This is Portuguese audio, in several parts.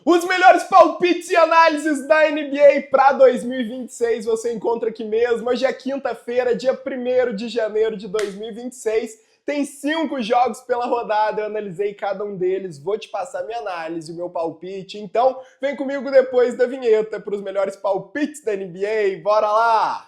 Os melhores palpites e análises da NBA para 2026 você encontra aqui mesmo. Hoje é quinta-feira, dia 1º de janeiro de 2026. Tem 5 jogos pela rodada, eu analisei cada um deles, vou te passar minha análise, o meu palpite. Então, vem comigo depois da vinheta para os melhores palpites da NBA. Bora lá!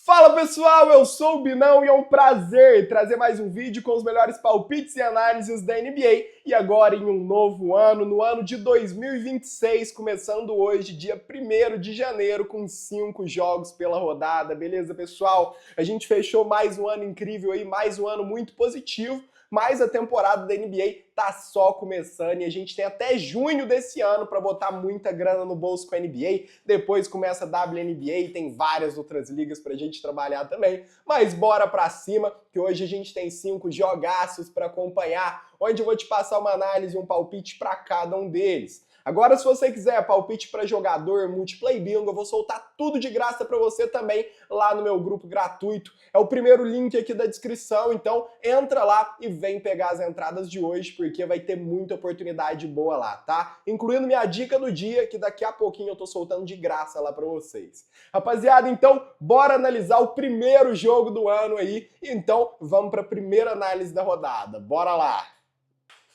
Fala pessoal, eu sou o Binão e é um prazer trazer mais um vídeo com os melhores palpites e análises da NBA. E agora em um novo ano, no ano de 2026, começando hoje, dia 1º de janeiro, com 5 jogos pela rodada, beleza pessoal? A gente fechou mais um ano incrível aí, mais um ano muito positivo. Mas a temporada da NBA tá só começando e a gente tem até junho desse ano para botar muita grana no bolso com a NBA. Depois começa a WNBA e tem várias outras ligas pra gente trabalhar também. Mas bora pra cima, que hoje a gente tem 5 jogaços para acompanhar, onde eu vou te passar uma análise e um palpite para cada um deles. Agora, se você quiser palpite para jogador, multiplay bingo, eu vou soltar tudo de graça para você também lá no meu grupo gratuito. É o primeiro link aqui da descrição, então entra lá e vem pegar as entradas de hoje, porque vai ter muita oportunidade boa lá, tá? Incluindo minha dica do dia, que daqui a pouquinho eu tô soltando de graça lá para vocês. Rapaziada, então, bora analisar o primeiro jogo do ano aí. Então, vamos para a primeira análise da rodada. Bora lá!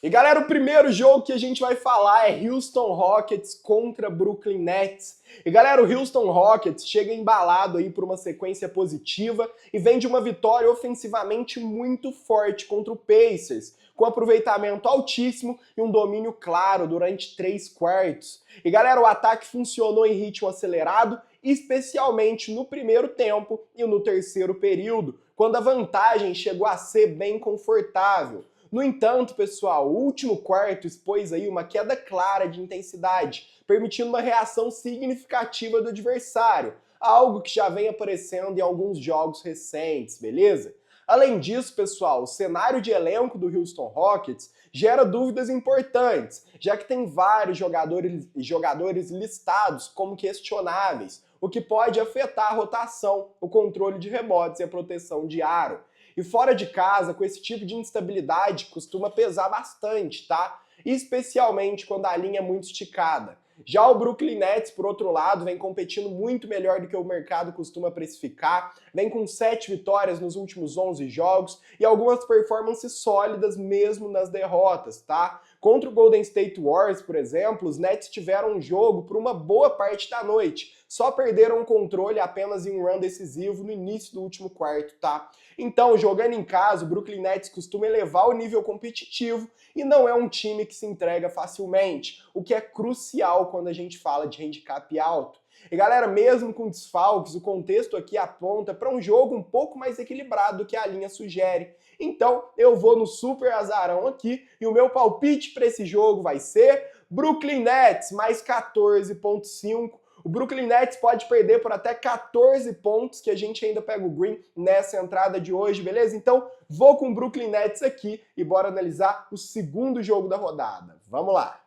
E galera, o primeiro jogo que a gente vai falar é Houston Rockets contra Brooklyn Nets. E galera, o Houston Rockets chega embalado aí por uma sequência positiva e vem de uma vitória ofensivamente muito forte contra o Pacers, com aproveitamento altíssimo e um domínio claro durante 3 quartos. E galera, o ataque funcionou em ritmo acelerado, especialmente no primeiro tempo e no terceiro período, quando a vantagem chegou a ser bem confortável. No entanto, pessoal, o último quarto expôs aí uma queda clara de intensidade, permitindo uma reação significativa do adversário, algo que já vem aparecendo em alguns jogos recentes, beleza? Além disso, pessoal, o cenário de elenco do Houston Rockets gera dúvidas importantes, já que tem vários jogadores listados como questionáveis, o que pode afetar a rotação, o controle de rebotes e a proteção de aro. E fora de casa, com esse tipo de instabilidade, costuma pesar bastante, tá? Especialmente quando a linha é muito esticada. Já o Brooklyn Nets, por outro lado, vem competindo muito melhor do que o mercado costuma precificar, vem com 7 vitórias nos últimos 11 jogos e algumas performances sólidas mesmo nas derrotas, tá? Contra o Golden State Warriors, por exemplo, os Nets tiveram um jogo por uma boa parte da noite, só perderam o controle apenas em um run decisivo no início do último quarto, tá? Então, jogando em casa, o Brooklyn Nets costuma elevar o nível competitivo e não é um time que se entrega facilmente, o que é crucial quando a gente fala de handicap alto. E galera, mesmo com desfalques, o contexto aqui aponta para um jogo um pouco mais equilibrado do que a linha sugere. Então, eu vou no super azarão aqui e o meu palpite para esse jogo vai ser Brooklyn Nets mais 14,5. O Brooklyn Nets pode perder por até 14 pontos, que a gente ainda pega o green nessa entrada de hoje, beleza? Então, vou com o Brooklyn Nets aqui e bora analisar o segundo jogo da rodada. Vamos lá!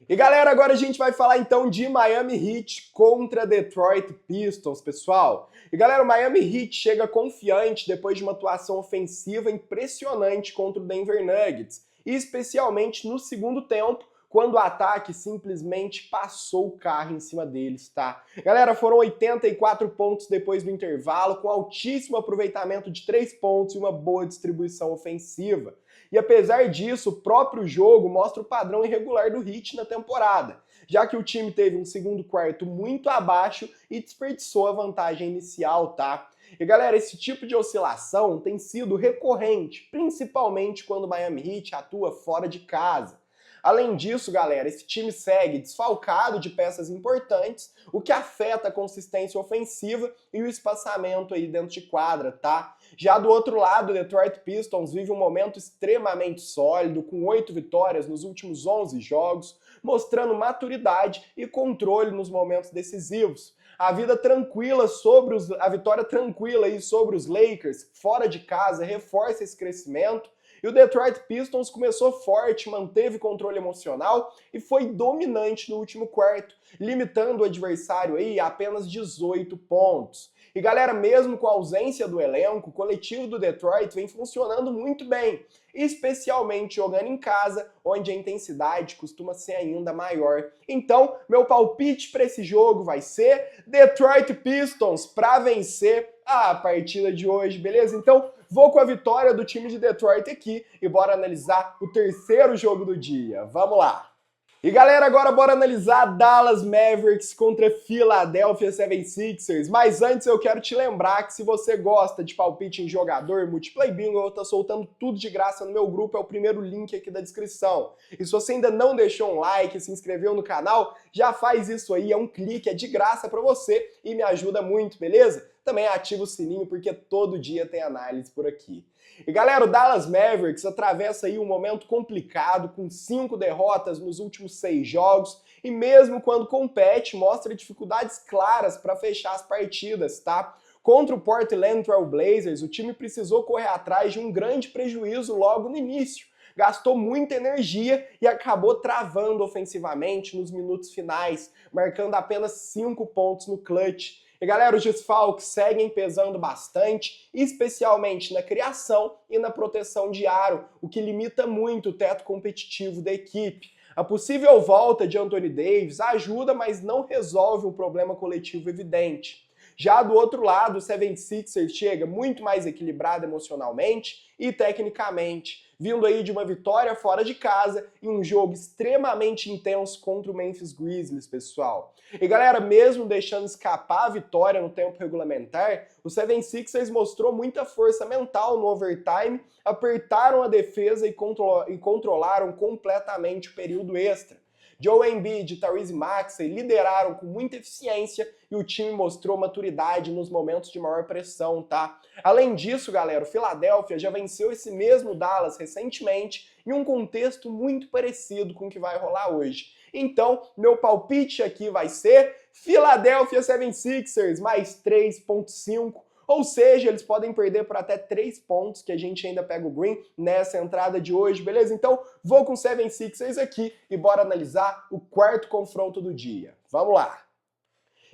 E galera, agora a gente vai falar então de Miami Heat contra Detroit Pistons, pessoal. E galera, o Miami Heat chega confiante depois de uma atuação ofensiva impressionante contra o Denver Nuggets, e especialmente no segundo tempo, quando o ataque simplesmente passou o carro em cima deles, tá? Galera, foram 84 pontos depois do intervalo, com altíssimo aproveitamento de 3 pontos e uma boa distribuição ofensiva. E apesar disso, o próprio jogo mostra o padrão irregular do Heat na temporada, já que o time teve um segundo quarto muito abaixo e desperdiçou a vantagem inicial, tá? E galera, esse tipo de oscilação tem sido recorrente, principalmente quando o Miami Heat atua fora de casa. Além disso, galera, esse time segue desfalcado de peças importantes, o que afeta a consistência ofensiva e o espaçamento aí dentro de quadra, tá? Já do outro lado, o Detroit Pistons vive um momento extremamente sólido, com 8 vitórias nos últimos 11 jogos, mostrando maturidade e controle nos momentos decisivos. A vitória tranquila aí sobre os Lakers, fora de casa, reforça esse crescimento. E o Detroit Pistons começou forte, manteve controle emocional e foi dominante no último quarto, limitando o adversário aí a apenas 18 pontos. E galera, mesmo com a ausência do elenco, o coletivo do Detroit vem funcionando muito bem, especialmente jogando em casa, onde a intensidade costuma ser ainda maior. Então, meu palpite para esse jogo vai ser Detroit Pistons para vencer a partida de hoje, beleza? Então, vou com a vitória do time de Detroit aqui e bora analisar o terceiro jogo do dia. Vamos lá! E galera, agora bora analisar Dallas Mavericks contra Philadelphia 76ers. Mas antes eu quero te lembrar que se você gosta de palpite em jogador, Multiplay Bingo, eu tô soltando tudo de graça no meu grupo, é o primeiro link aqui da descrição. E se você ainda não deixou um like, se inscreveu no canal, já faz isso aí, é um clique, é de graça pra você e me ajuda muito, beleza? Também ativa o sininho porque todo dia tem análise por aqui. E galera, o Dallas Mavericks atravessa aí um momento complicado, com 5 derrotas nos últimos 6 jogos, e mesmo quando compete, mostra dificuldades claras para fechar as partidas, tá? Contra o Portland Trail Blazers, o time precisou correr atrás de um grande prejuízo logo no início. Gastou muita energia e acabou travando ofensivamente nos minutos finais, marcando apenas 5 pontos no clutch. E galera, os desfalques seguem pesando bastante, especialmente na criação e na proteção de aro, o que limita muito o teto competitivo da equipe. A possível volta de Anthony Davis ajuda, mas não resolve um problema coletivo evidente. Já do outro lado, o 76ers chega muito mais equilibrado emocionalmente e tecnicamente, vindo aí de uma vitória fora de casa em um jogo extremamente intenso contra o Memphis Grizzlies, pessoal. E galera, mesmo deixando escapar a vitória no tempo regulamentar, o 76ers mostrou muita força mental no overtime, apertaram a defesa e controlaram completamente o período extra. Joel Embiid e Tyrese Maxey lideraram com muita eficiência e o time mostrou maturidade nos momentos de maior pressão, tá? Além disso, galera, o Philadelphia já venceu esse mesmo Dallas recentemente em um contexto muito parecido com o que vai rolar hoje. Então, meu palpite aqui vai ser Philadelphia 76ers mais 3.5. Ou seja, eles podem perder por até 3 pontos, que a gente ainda pega o green nessa entrada de hoje, beleza? Então, vou com 76ers aqui e bora analisar o quarto confronto do dia. Vamos lá!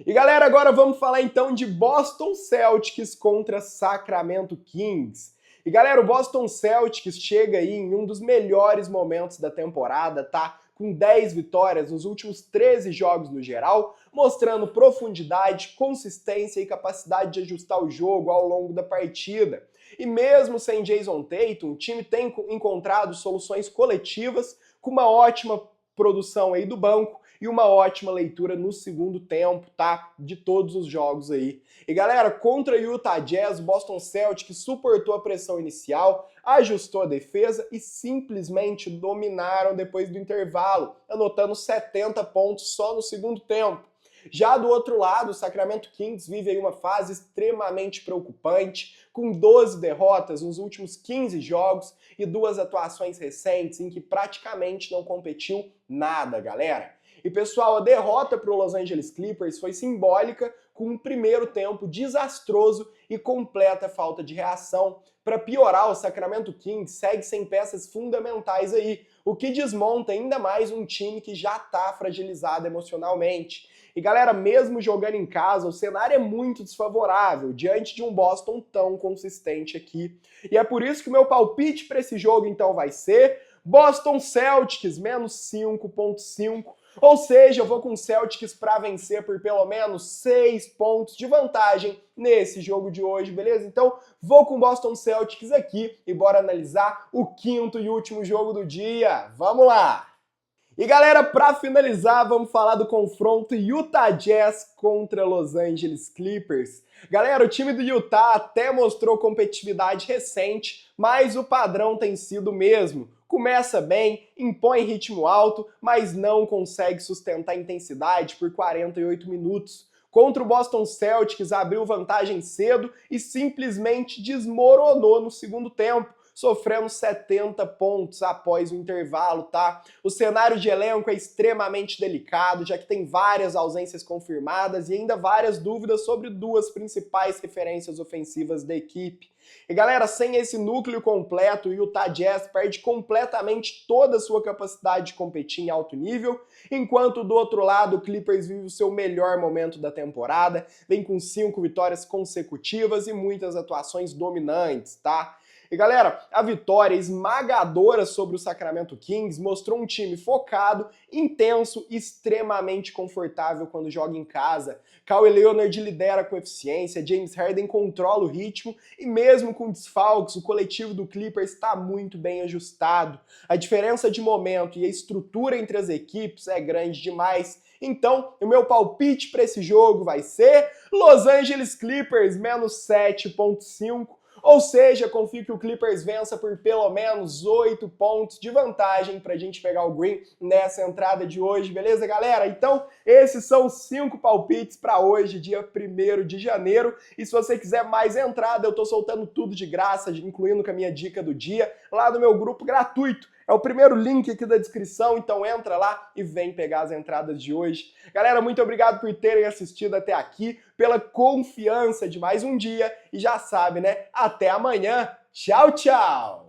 E galera, agora vamos falar então de Boston Celtics contra Sacramento Kings. E galera, o Boston Celtics chega aí em um dos melhores momentos da temporada, tá? Com 10 vitórias nos últimos 13 jogos no geral, mostrando profundidade, consistência e capacidade de ajustar o jogo ao longo da partida. E mesmo sem Jason Tatum, o time tem encontrado soluções coletivas com uma ótima produção aí do banco e uma ótima leitura no segundo tempo, tá? De todos os jogos aí. E galera, contra o Utah Jazz, o Boston Celtics suportou a pressão inicial, ajustou a defesa e simplesmente dominaram depois do intervalo, anotando 70 pontos só no segundo tempo. Já do outro lado, o Sacramento Kings vive aí uma fase extremamente preocupante, com 12 derrotas nos últimos 15 jogos e 2 atuações recentes em que praticamente não competiu nada, galera. E pessoal, a derrota para o Los Angeles Clippers foi simbólica, com um primeiro tempo desastroso e completa falta de reação. Para piorar, o Sacramento Kings segue sem peças fundamentais aí, o que desmonta ainda mais um time que já está fragilizado emocionalmente. E galera, mesmo jogando em casa, o cenário é muito desfavorável diante de um Boston tão consistente aqui. E é por isso que o meu palpite para esse jogo então vai ser Boston Celtics, menos 5.5. Ou seja, eu vou com o Celtics para vencer por pelo menos 6 pontos de vantagem nesse jogo de hoje, beleza? Então, vou com o Boston Celtics aqui e bora analisar o quinto e último jogo do dia. Vamos lá! E galera, para finalizar, vamos falar do confronto Utah Jazz contra Los Angeles Clippers. Galera, o time do Utah até mostrou competitividade recente, mas o padrão tem sido o mesmo. Começa bem, impõe ritmo alto, mas não consegue sustentar a intensidade por 48 minutos. Contra o Boston Celtics, abriu vantagem cedo e simplesmente desmoronou no segundo tempo, sofrendo 70 pontos após o intervalo, tá? O cenário de elenco é extremamente delicado, já que tem várias ausências confirmadas e ainda várias dúvidas sobre 2 principais referências ofensivas da equipe. E galera, sem esse núcleo completo, o Utah Jazz perde completamente toda a sua capacidade de competir em alto nível, enquanto do outro lado o Clippers vive o seu melhor momento da temporada, vem com 5 vitórias consecutivas e muitas atuações dominantes, tá? E galera, a vitória esmagadora sobre o Sacramento Kings mostrou um time focado, intenso e extremamente confortável quando joga em casa. Kawhi Leonard lidera com eficiência, James Harden controla o ritmo e mesmo com desfalques, o coletivo do Clippers está muito bem ajustado. A diferença de momento e a estrutura entre as equipes é grande demais. Então, o meu palpite para esse jogo vai ser Los Angeles Clippers menos 7,5. Ou seja, confio que o Clippers vença por pelo menos 8 pontos de vantagem pra gente pegar o green nessa entrada de hoje, beleza, galera? Então, esses são os 5 palpites para hoje, dia 1º de janeiro. E se você quiser mais entrada, eu tô soltando tudo de graça, incluindo com a minha dica do dia, lá no meu grupo gratuito. É o primeiro link aqui da descrição, então entra lá e vem pegar as entradas de hoje. Galera, muito obrigado por terem assistido até aqui, pela confiança de mais um dia e já sabe, né? Até amanhã. Tchau, tchau!